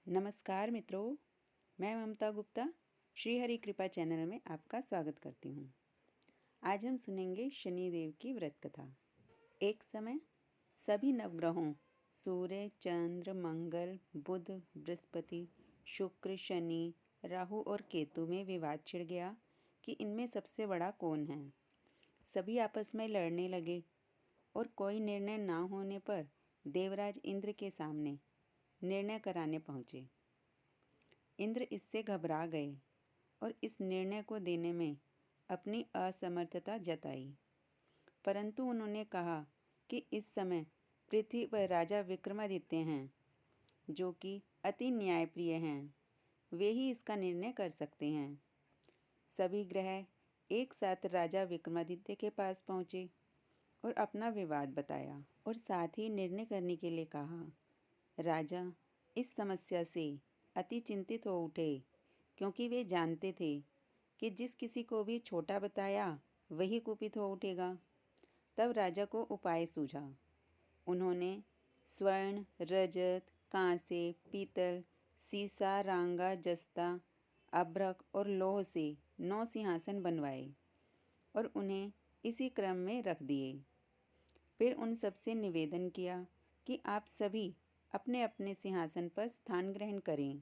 नमस्कार मित्रों, मैं ममता गुप्ता श्री हरि कृपा चैनल में आपका स्वागत करती हूँ। आज हम सुनेंगे शनिदेव की व्रत कथा। एक समय सभी नवग्रहों सूर्य, चंद्र, मंगल, बुध, बृहस्पति, शुक्र, शनि, राहु और केतु में विवाद छिड़ गया कि इनमें सबसे बड़ा कौन है। सभी आपस में लड़ने लगे और कोई निर्णय न होने पर देवराज इंद्र के सामने निर्णय कराने पहुँचे। इंद्र इससे घबरा गए और इस निर्णय को देने में अपनी असमर्थता जताई, परंतु उन्होंने कहा कि इस समय पृथ्वी पर राजा विक्रमादित्य हैं, जो कि अति न्यायप्रिय हैं। वे ही इसका निर्णय कर सकते हैं। सभी ग्रह एक साथ राजा विक्रमादित्य के पास पहुँचे और अपना विवाद बताया और साथ ही निर्णय करने के लिए कहा। राजा इस समस्या से अति चिंतित हो उठे, क्योंकि वे जानते थे कि जिस किसी को भी छोटा बताया वही कुपित हो उठेगा। तब राजा को उपाय सूझा। उन्होंने स्वर्ण, रजत, कांसे, पीतल, सीसा, रांगा, जस्ता, अभ्रक और लोह से 9 सिंहासन बनवाए और उन्हें इसी क्रम में रख दिए। फिर उन सबसे निवेदन किया कि आप सभी अपने अपने सिंहासन पर स्थान ग्रहण करें।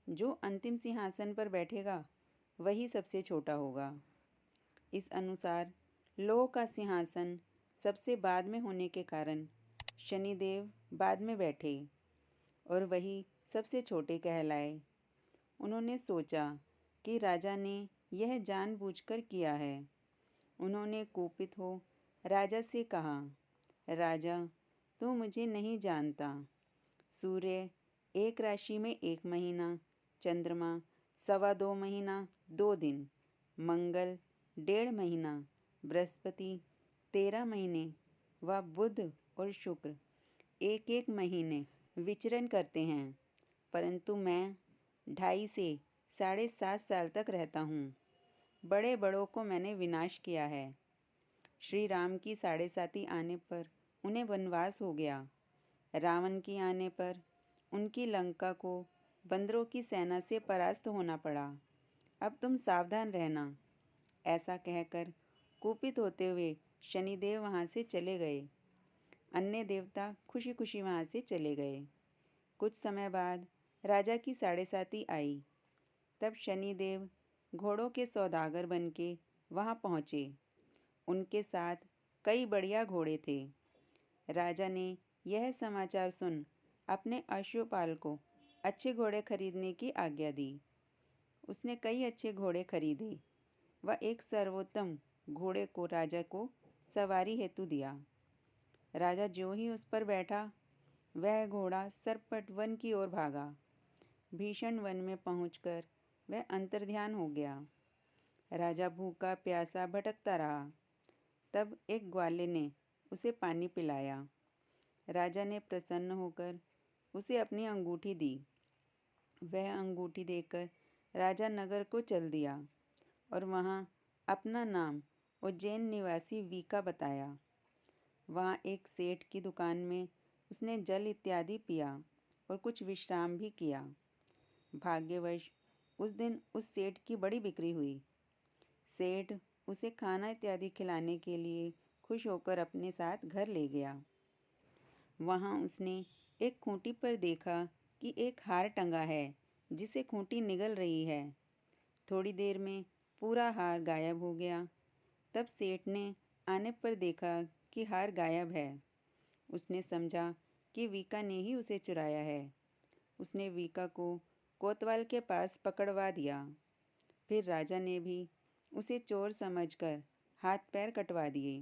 जो अंतिम सिंहासन पर बैठेगा वही सबसे छोटा होगा। इस अनुसार लोह का सिंहासन सबसे बाद में होने के कारण शनिदेव बाद में बैठे और वही सबसे छोटे कहलाए। उन्होंने सोचा कि राजा ने यह जानबूझकर किया है। उन्होंने कुपित हो राजा से कहा, राजा, तू मुझे नहीं जानता। सूर्य एक राशि में 1 महीना, चंद्रमा 2.25 महीना 2 दिन, मंगल 1.5 महीना, बृहस्पति 13 महीने व बुध और शुक्र 1-1 महीने विचरण करते हैं, परंतु मैं 2.5 से 7.5 साल तक रहता हूँ। बड़े बड़ों को मैंने विनाश किया है। श्री राम की 7.5 आने पर उन्हें वनवास हो गया। रावण की आने पर उनकी लंका को बंदरों की सेना से परास्त होना पड़ा। अब तुम सावधान रहना। ऐसा कहकर कुपित होते हुए शनिदेव वहाँ से चले गए। अन्य देवता खुशी खुशी वहाँ से चले गए। कुछ समय बाद राजा की 7.5 आई। तब शनिदेव घोड़ों के सौदागर बनके वहाँ पहुँचे। उनके साथ कई बढ़िया घोड़े थे। राजा ने यह समाचार सुन अपने अश्वपाल को अच्छे घोड़े खरीदने की आज्ञा दी। उसने कई अच्छे घोड़े खरीदे व एक सर्वोत्तम घोड़े को राजा को सवारी हेतु दिया। राजा ज्यों ही उस पर बैठा, वह घोड़ा सरपट वन की ओर भागा। भीषण वन में पहुंचकर वह अंतर्ध्यान हो गया। राजा भूखा प्यासा भटकता रहा। तब एक ग्वाले ने उसे पानी पिलाया। राजा ने प्रसन्न होकर उसे अपनी अंगूठी दी। वह अंगूठी देकर राजा नगर को चल दिया और वहाँ अपना नाम उज्जैन निवासी वीका बताया। वहाँ एक सेठ की दुकान में उसने जल इत्यादि पिया और कुछ विश्राम भी किया। भाग्यवश उस दिन उस सेठ की बड़ी बिक्री हुई। सेठ उसे खाना इत्यादि खिलाने के लिए खुश होकर अपने साथ घर ले गया। वहाँ उसने एक खूंटी पर देखा कि एक हार टंगा है, जिसे खूंटी निगल रही है। थोड़ी देर में पूरा हार गायब हो गया। तब सेठ ने आने पर देखा कि हार गायब है। उसने समझा कि वीका ने ही उसे चुराया है। उसने वीका को कोतवाल के पास पकड़वा दिया। फिर राजा ने भी उसे चोर समझकर हाथ पैर कटवा दिए।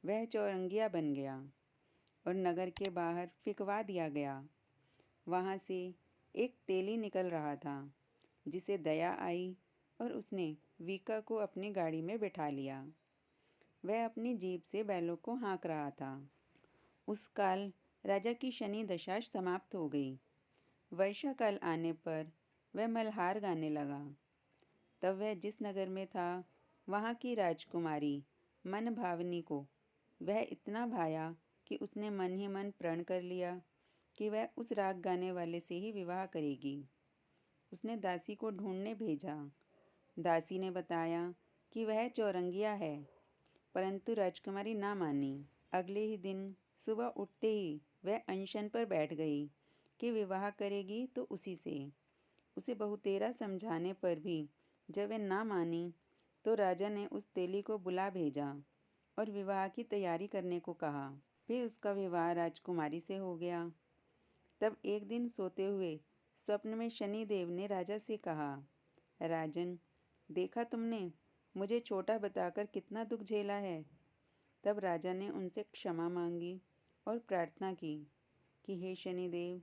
वह चौरंगिया बन गया और नगर के बाहर फिकवा दिया गया। वहाँ से एक तेली निकल रहा था, जिसे दया आई और उसने वीका को अपनी गाड़ी में बिठा लिया। वह अपनी जीभ से बैलों को हाँक रहा था। उस काल राजा की शनि दशा समाप्त हो गई। वर्षा काल आने पर वह मल्हार गाने लगा। तब वह जिस नगर में था, वहाँ की राजकुमारी मन भावनी को वह इतना भाया कि उसने मन ही मन प्रण कर लिया कि वह उस राग गाने वाले से ही विवाह करेगी। उसने दासी को ढूंढने भेजा। दासी ने बताया कि वह चौरंगिया है, परंतु राजकुमारी ना मानी। अगले ही दिन सुबह उठते ही वह अनशन पर बैठ गई कि विवाह करेगी तो उसी से। उसे बहुतेरा समझाने पर भी जब वह ना मानी तो राजा ने उस तेली को बुला भेजा और विवाह की तैयारी करने को कहा। फिर उसका विवाह राजकुमारी से हो गया। तब एक दिन सोते हुए स्वप्न में शनिदेव ने राजा से कहा, राजन, देखा तुमने, मुझे छोटा बताकर कितना दुख झेला है। तब राजा ने उनसे क्षमा मांगी और प्रार्थना की कि हे शनिदेव,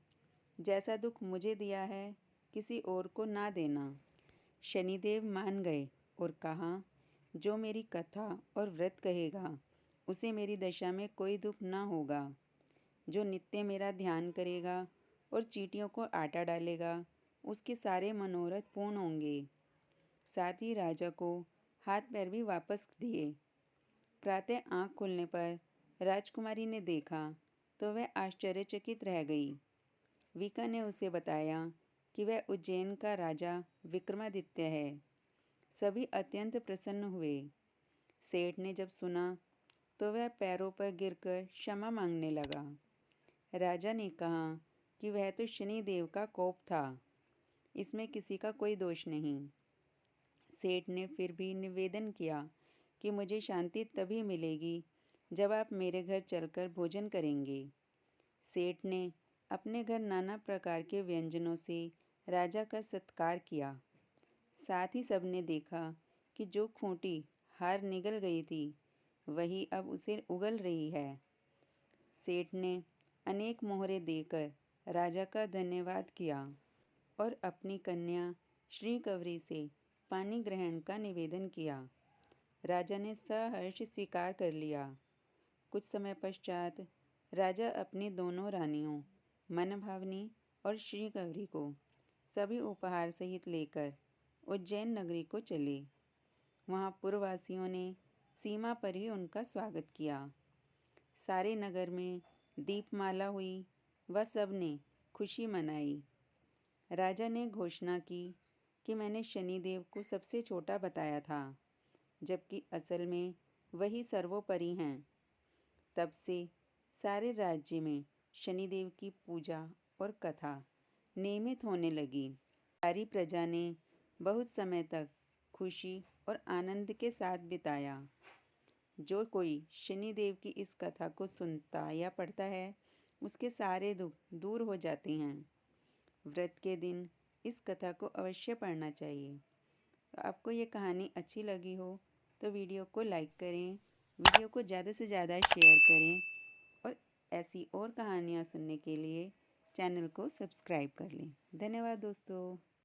जैसा दुख मुझे दिया है किसी और को ना देना। शनिदेव मान गए और कहा, जो मेरी कथा और व्रत कहेगा उसे मेरी दशा में कोई दुख ना होगा। जो नित्य मेरा ध्यान करेगा और चींटियों को आटा डालेगा उसके सारे मनोरथ पूर्ण होंगे। साथ ही राजा को हाथ पैर भी वापस दिए। प्रातः आँख खुलने पर राजकुमारी ने देखा तो वह आश्चर्यचकित रह गई। विका ने उसे बताया कि वह उज्जैन का राजा विक्रमादित्य है। सभी अत्यंत प्रसन्न हुए। सेठ ने जब सुना तो वह पैरों पर गिरकर क्षमा मांगने लगा। राजा ने कहा कि वह तो शनिदेव का कोप था, इसमें किसी का कोई दोष नहीं। सेठ ने फिर भी निवेदन किया कि मुझे शांति तभी मिलेगी जब आप मेरे घर चलकर भोजन करेंगे। सेठ ने अपने घर नाना प्रकार के व्यंजनों से राजा का सत्कार किया। साथ ही सबने देखा कि जो खूंटी हार निगल गई थी वही अब उसे उगल रही है। सेठ ने अनेक मोहरे देकर राजा का धन्यवाद किया और अपनी कन्या श्रीकवरी से पानी ग्रहण का निवेदन किया। राजा ने सहर्ष स्वीकार कर लिया। कुछ समय पश्चात राजा अपनी दोनों रानियों मनभावनी और श्रीगौरी को सभी उपहार सहित लेकर उज्जैन नगरी को चले। वहाँ पुरवासियों ने सीमा पर ही उनका स्वागत किया। सारे नगर में दीपमाला हुई व सबने खुशी मनाई। राजा ने घोषणा की कि मैंने शनिदेव को सबसे छोटा बताया था, जबकि असल में वही सर्वोपरि हैं। तब से सारे राज्य में शनिदेव की पूजा और कथा नियमित होने लगी। सारी प्रजा ने बहुत समय तक खुशी और आनंद के साथ बिताया। जो कोई शनिदेव की इस कथा को सुनता या पढ़ता है उसके सारे दुख दूर हो जाते हैं। व्रत के दिन इस कथा को अवश्य पढ़ना चाहिए। तो आपको ये कहानी अच्छी लगी हो तो वीडियो को लाइक करें, वीडियो को ज़्यादा से ज़्यादा शेयर करें और ऐसी और कहानियाँ सुनने के लिए चैनल को सब्सक्राइब कर लें। धन्यवाद दोस्तों।